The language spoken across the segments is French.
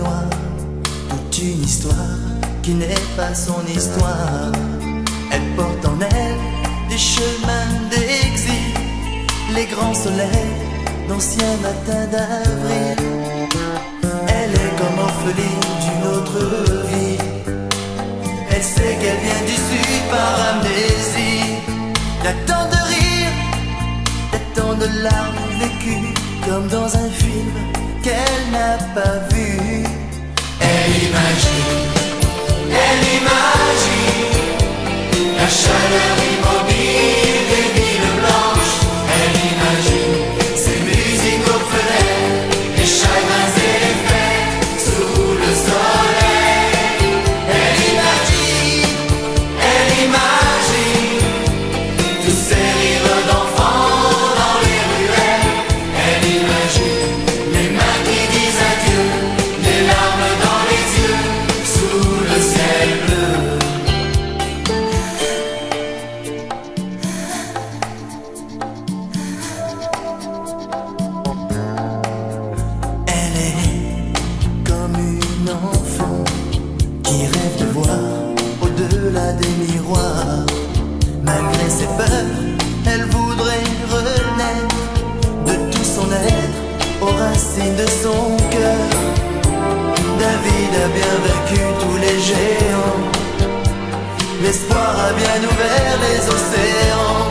noire, toute une histoire qui n'est pas son histoire. Elle porte en elle des chemins d'exil, les grands soleils d'anciens matins d'avril. Elle est comme orpheline d'une autre vie. Elle sait qu'elle vient du sud par amnésie. Y'a tant de rires, y'a tant de larmes vécues, comme dans un film qu'elle n'a pas vu. Elle imagine la chaleur immobile des villes blanches. Elle imagine ces musiques aux fenêtres, les chagrins et les fêtes sous le soleil. Elle imagine tous ces rires d'enfants dans les ruelles. Elle imagine les mains qui disent adieu, les larmes dans les yeux sous le ciel bleu. Elle est comme une enfant qui rêve de voir au-delà des miroirs. Malgré ses peurs, elle voudrait renaître de tout son être, aux racines de son cœur. David a bien vaincu tous les géants, l'espoir a bien ouvert les océans.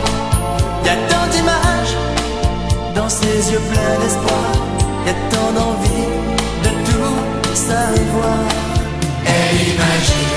Y a tant d'images dans ses yeux pleins d'espoir, y a tant d'envie de tout savoir. Elle imagine